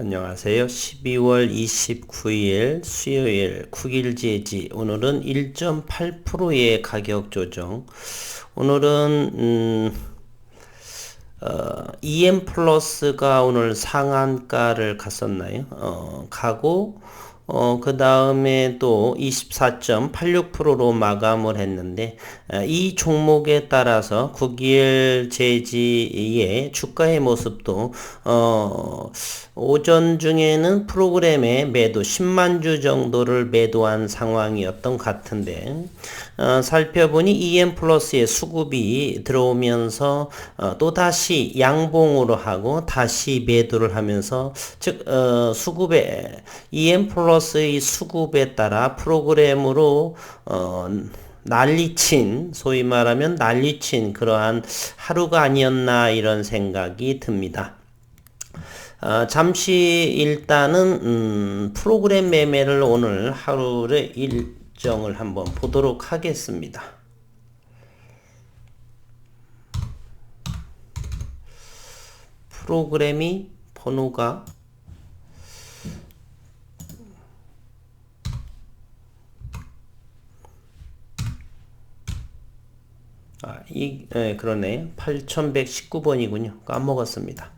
안녕하세요. 12월 29일 수요일 국일제지 오늘은 1.8%의 가격 조정. 오늘은 EM 플러스가 오늘 상한가를 갔었나요? 가고 그 다음에 또 24.86%로 마감을 했는데, 이 종목에 따라서 국일 제지의 주가의 모습도, 오전 중에는 프로그램의 매도 10만 주 정도를 매도한 상황이었던 것 같은데, 살펴보니 EM 플러스의 수급이 들어오면서, 또다시 양봉으로 하고 다시 매도를 하면서, 즉, 수급에, EM 플러스의 수급에 따라 프로그램으로, 난리친, 소위 말하면 난리친 그러한 하루가 아니었나 이런 생각이 듭니다. 잠시 일단은 프로그램 매매를 오늘 하루의 일정을 한번 보도록 하겠습니다. 프로그램이 번호가 그러네. 8119번이군요. 까먹었습니다.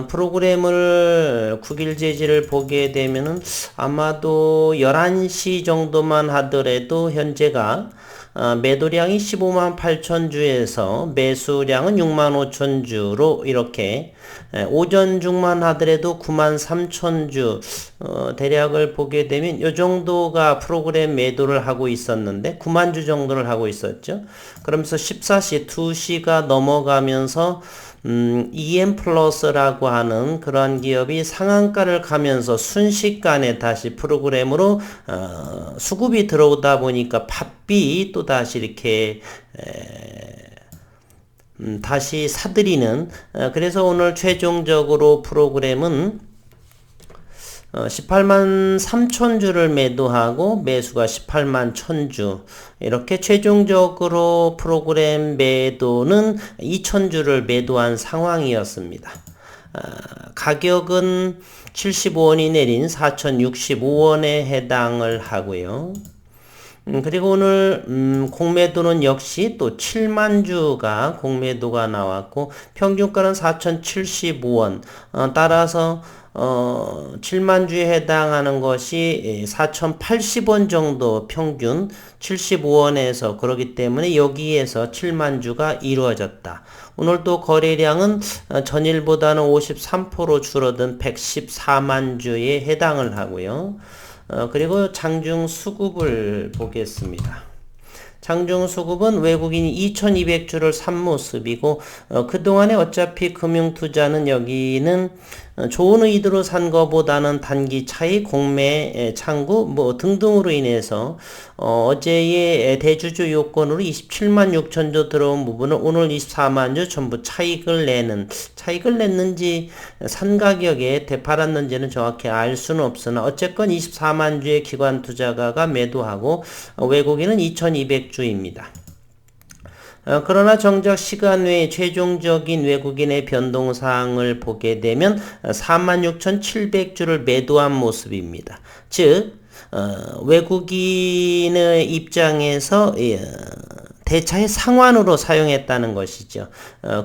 프로그램을 국일제지를 보게 되면은 아마도 11시 정도만 하더라도 현재가 매도량이 15만 8천 주에서 매수량은 6만 5천 주로 이렇게 오전 중만 하더라도 9만 3천 주 대략을 보게 되면 이 정도가 프로그램 매도를 하고 있었는데 9만 주 정도를 하고 있었죠. 그러면서 14시 2시가 넘어가면서 EM 플러스라고 하는 그러한 기업이 상한가를 가면서 순식간에 다시 프로그램으로 수급이 들어오다 보니까 팥비 또 다시 이렇게 다시 사들이는, 그래서 오늘 최종적으로 프로그램은 18만 3천 주를 매도하고 매수가 18만 1천 주, 이렇게 최종적으로 프로그램 매도는 2천 주를 매도한 상황이었습니다. 가격은 75원이 내린 4,065원에 해당을 하고요. 그리고 오늘 공매도는 역시 또 7만 주가 공매도가 나왔고 평균가는 4,075원, 따라서 7만 주에 해당하는 것이 4,080원 정도 평균 75원에서 그러기 때문에 여기에서 7만 주가 이루어졌다. 오늘 또 거래량은 전일보다는 53% 줄어든 114만 주에 해당을 하고요. 그리고 장중 수급을 보겠습니다. 장중 수급은 외국인이 2200주를 산 모습이고, 그동안에 어차피 금융투자는 여기는 좋은 의도로 산 거보다는 단기 차익, 공매, 창구 뭐 등등으로 인해서 어제의 대주주 요건으로 27만 6천 주 들어온 부분을 오늘 24만 주 전부 차익을 냈는지 산 가격에 되팔았는지는 정확히 알 수는 없으나 어쨌건 24만 주의 기관 투자가가 매도하고 외국인은 2200주입니다. 그러나 정작 시간 외에 최종적인 외국인의 변동사항을 보게 되면 46,700주를 매도한 모습입니다. 즉 외국인의 입장에서 대차의 상환으로 사용했다는 것이죠.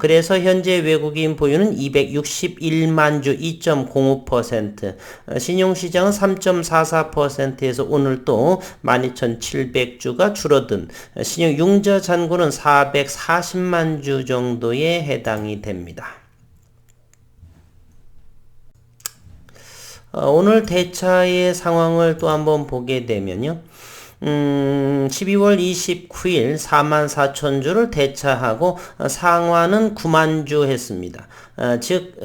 그래서 현재 외국인 보유는 261만 주 2.05%, 신용시장은 3.44%에서 오늘 또 12,700주가 줄어든 신용 융자 잔고는 440만 주 정도에 해당이 됩니다. 오늘 대차의 상황을 또 한번 보게 되면요. 12월 29일 44,000주를 대차하고 상환은 9만주 했습니다. 즉,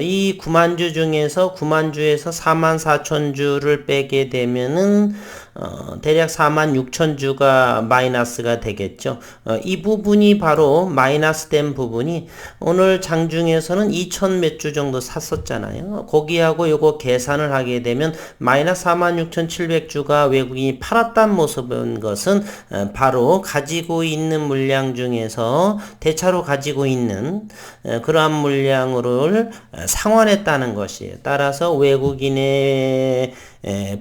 이 9만주 중에서 9만주에서 44,000주를 빼게 되면은 대략 46,000주가 마이너스가 되겠죠. 이 부분이 바로 마이너스 된 부분이 오늘 장중에서는 2,000 몇 주 정도 샀었잖아요. 거기하고 요거 계산을 하게 되면 마이너스 46,700주가 외국인이 팔았단 모습인 것은 바로 가지고 있는 물량 중에서 대차로 가지고 있는 그러한 물량 물량을 상환했다는 것이에요. 따라서 외국인의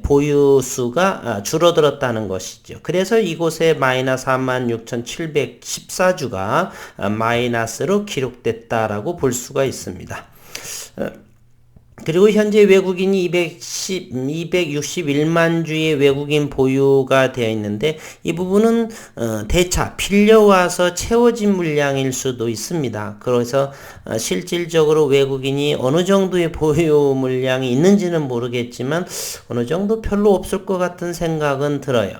보유수가 줄어들었다는 것이죠. 그래서 이곳에 마이너스 46,714주가 마이너스로 기록됐다라고 볼 수가 있습니다. 그리고 현재 외국인이 261만 주의 외국인 보유가 되어 있는데 이 부분은 대차 빌려와서 채워진 물량일 수도 있습니다. 그래서 실질적으로 외국인이 어느 정도의 보유 물량이 있는지는 모르겠지만 어느 정도 별로 없을 것 같은 생각은 들어요.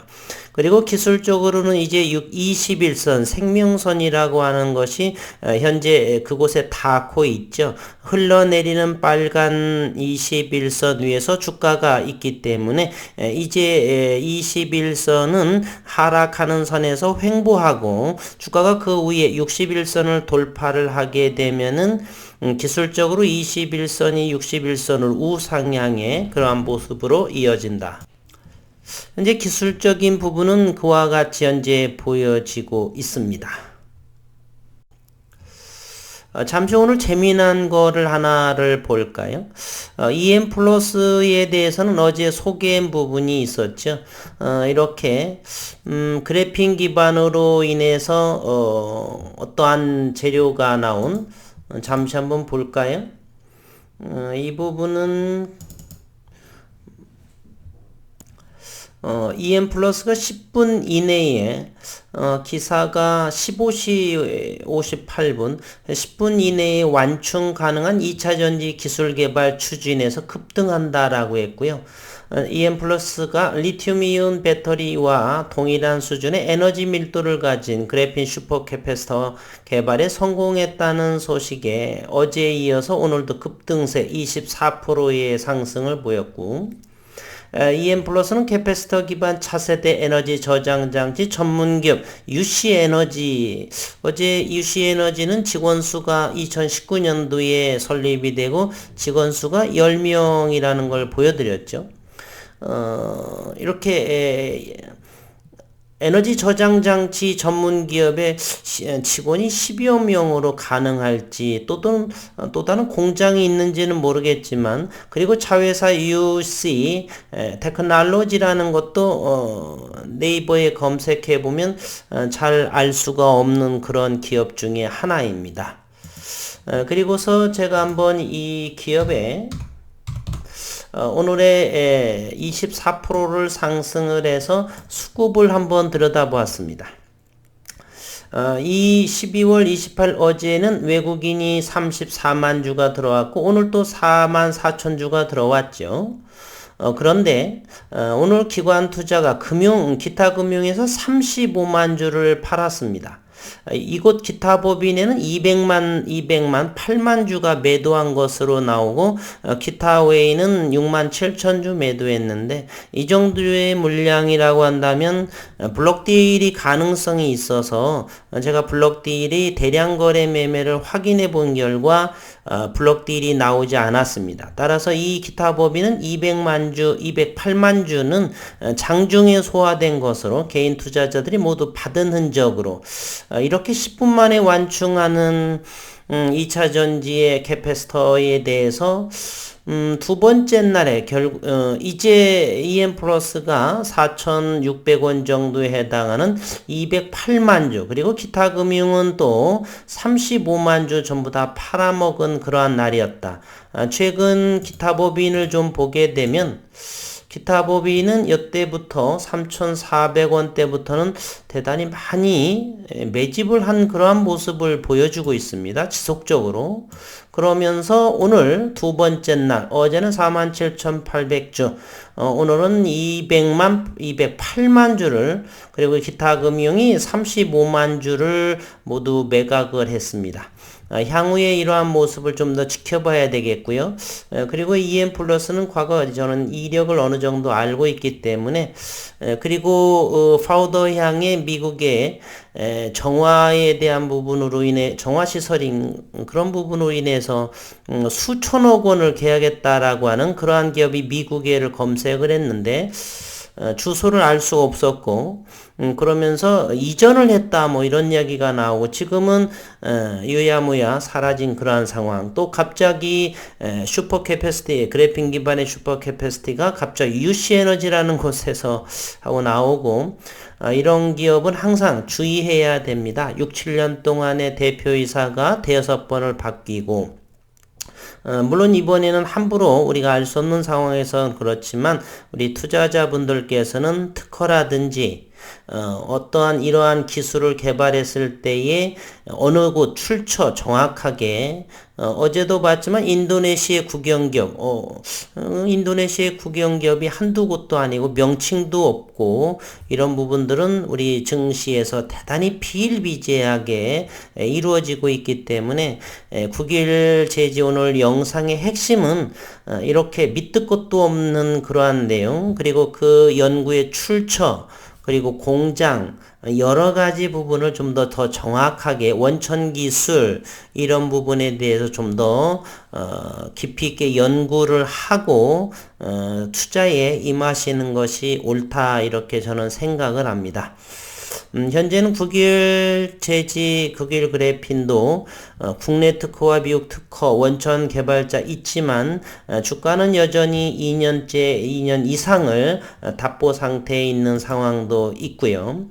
그리고 기술적으로는 이제 21선 생명선이라고 하는 것이 현재 그곳에 닿고 있죠. 흘러내리는 빨간 21선 위에서 주가가 있기 때문에 이제 21선은 하락하는 선에서 횡보하고 주가가 그 위에 61선을 돌파를 하게 되면은 기술적으로 21선이 61선을 우상향의 그러한 모습으로 이어진다. 현재 기술적인 부분은 그와 같이 현재 보여지고 있습니다. 잠시 오늘 재미난 거를 하나를 볼까요? EM 플러스에 대해서는 어제 소개한 부분이 있었죠. 이렇게 그래핀 기반으로 인해서 어떠한 재료가 나온 잠시 한번 볼까요? 이 부분은 EM 플러스가 10분 이내에 기사가 15시 58분 10분 이내에 완충 가능한 2차전지 기술 개발 추진에서 급등한다라고 했고요. EM 플러스가 리튬이온 배터리와 동일한 수준의 에너지 밀도를 가진 그래핀 슈퍼캐패시터 개발에 성공했다는 소식에 어제에 이어서 오늘도 급등세 24%의 상승을 보였고 EM 플러스는 캐패시터 기반 차세대 에너지 저장 장치 전문기업 UC에너지, 어제 UC에너지는 직원수가 2019년도에 설립이 되고 직원수가 10명이라는 걸 보여드렸죠. 이렇게 에너지 저장 장치 전문 기업의 직원이 10여 명으로 가능할지 또 다른 공장이 있는지는 모르겠지만 그리고 자회사 UC 테크놀로지라는 것도 네이버에 검색해 보면 잘 알 수가 없는 그런 기업 중에 하나입니다. 그리고서 제가 한번 이 기업의 오늘의 24%를 상승을 해서 수급을 한번 들여다보았습니다. 이 12월 28일 어제는 외국인이 34만 주가 들어왔고 오늘 또 4만 4천 주가 들어왔죠. 그런데 오늘 기관 투자가 기타 금융에서 35만 주를 팔았습니다. 이곳 기타 법인에는 200만 8만 주가 매도한 것으로 나오고 기타 외에는 6만 7천 주 매도했는데 이 정도의 물량이라고 한다면 블록딜이 가능성이 있어서 제가 블록딜이 대량 거래 매매를 확인해 본 결과 블록딜이 나오지 않았습니다. 따라서 이 기타 법인은 200만 주, 208만 주는 장중에 소화된 것으로 개인 투자자들이 모두 받은 흔적으로 이렇게 10분 만에 완충하는 2차 전지의 캐패시터에 대해서 두 번째 날에 이제 EM 플러스가 4,600원 정도에 해당하는 208만 주 그리고 기타 금융은 또 35만 주 전부 다 팔아먹은 그러한 날이었다. 최근 기타 법인을 좀 보게 되면 기타 법인은 이때부터 3,400원대부터는 대단히 많이 매집을 한 그러한 모습을 보여주고 있습니다. 지속적으로. 그러면서 오늘 두 번째 날, 어제는 47,800주, 오늘은 208만 주를, 그리고 기타 금융이 35만 주를 모두 매각을 했습니다. 향후에 이러한 모습을 좀 더 지켜봐야 되겠고요. 그리고 EM 플러스는 과거 저는 이력을 어느 정도 알고 있기 때문에 그리고 파우더 향의 미국의 정화에 대한 부분으로 인해 정화 시설인 그런 부분으로 인해서 수천억 원을 계약했다라고 하는 그러한 기업이 미국에를 검색을 했는데 주소를 알 수가 없었고, 그러면서 이전을 했다 뭐 이런 이야기가 나오고, 지금은 유야무야 사라진 그러한 상황. 또 갑자기 슈퍼 캐패시티, 그래핀 기반의 슈퍼 캐패시티가 갑자기 UC 에너지라는 곳에서 하고 나오고, 이런 기업은 항상 주의해야 됩니다. 6, 7년 동안의 대표이사가 대여섯 번을 바뀌고, 물론 이번에는 함부로 우리가 알 수 없는 상황에서는 그렇지만, 우리 투자자분들께서는 특허라든지 어떠한 이러한 기술을 개발했을 때에 어느 곳 출처 정확하게, 어제도 봤지만 인도네시아 국영기업, 인도네시아 국영기업이 한두 곳도 아니고 명칭도 없고, 이런 부분들은 우리 증시에서 대단히 비일비재하게 이루어지고 있기 때문에, 9일 제지 오늘 영상의 핵심은 이렇게 밑도 끝도 없는 그러한 내용, 그리고 그 연구의 출처, 그리고 공장, 여러 가지 부분을 좀 더 정확하게, 원천 기술 이런 부분에 대해서 좀 더 깊이 있게 연구를 하고 투자에 임하시는 것이 옳다, 이렇게 저는 생각을 합니다. 현재는 국일 제지, 국일 그래핀도 국내 특허와 미국 특허, 원천 개발자 있지만 주가는 여전히 2년 이상을 답보 상태에 있는 상황도 있고요.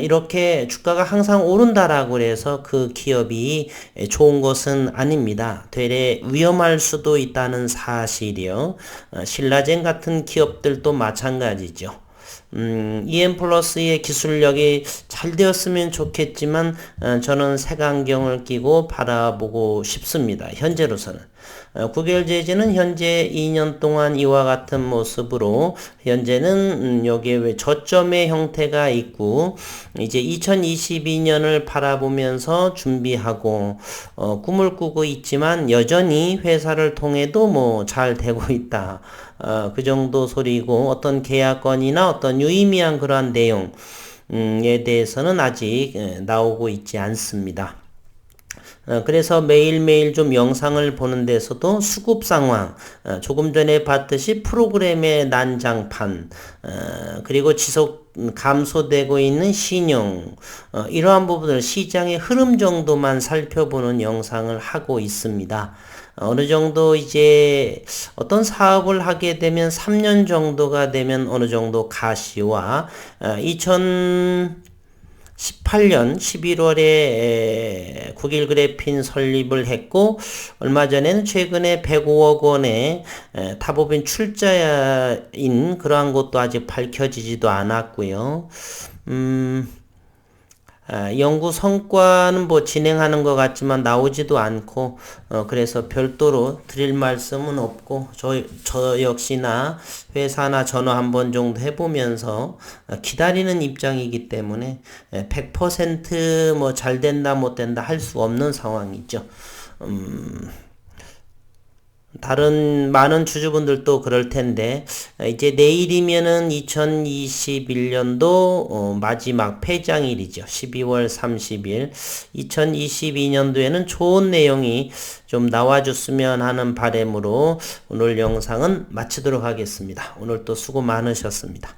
이렇게 주가가 항상 오른다라고 해서 그 기업이 좋은 것은 아닙니다. 되레 위험할 수도 있다는 사실이요. 신라젠 같은 기업들도 마찬가지죠. EM 플러스의 기술력이 잘 되었으면 좋겠지만, 저는 색안경을 끼고 바라보고 싶습니다. 현재로서는. 9개월 제지는 현재 2년 동안 이와 같은 모습으로, 현재는 여기에 왜 저점의 형태가 있고, 이제 2022년을 바라보면서 준비하고, 꿈을 꾸고 있지만, 여전히 회사를 통해도 뭐 잘 되고 있다. 그 정도 소리고, 어떤 계약건이나 어떤 유의미한 그러한 내용에 대해서는 아직 나오고 있지 않습니다. 그래서 매일매일 좀 영상을 보는 데서도 수급 상황, 조금 전에 봤듯이 프로그램의 난장판, 그리고 지속 감소되고 있는 신용, 이러한 부분을 시장의 흐름 정도만 살펴보는 영상을 하고 있습니다. 어느 정도 이제 어떤 사업을 하게 되면 3년 정도가 되면 어느 정도 가시와 2018년 11월에 국일 그래핀 설립을 했고, 얼마 전에는 최근에 105억 원의 탑오빈 출자인 그러한 것도 아직 밝혀지지도 않았고요. 연구 성과는 뭐 진행하는 것 같지만 나오지도 않고, 그래서 별도로 드릴 말씀은 없고, 저 역시나 회사나 전화 한 번 정도 해보면서 기다리는 입장이기 때문에 100% 뭐 잘 된다 못 된다 할 수 없는 상황이죠. 다른 많은 주주분들도 그럴 텐데, 이제 내일이면은 2021년도 마지막 폐장일이죠. 12월 30일. 2022년도에는 좋은 내용이 좀 나와줬으면 하는 바람으로 오늘 영상은 마치도록 하겠습니다. 오늘 또 수고 많으셨습니다.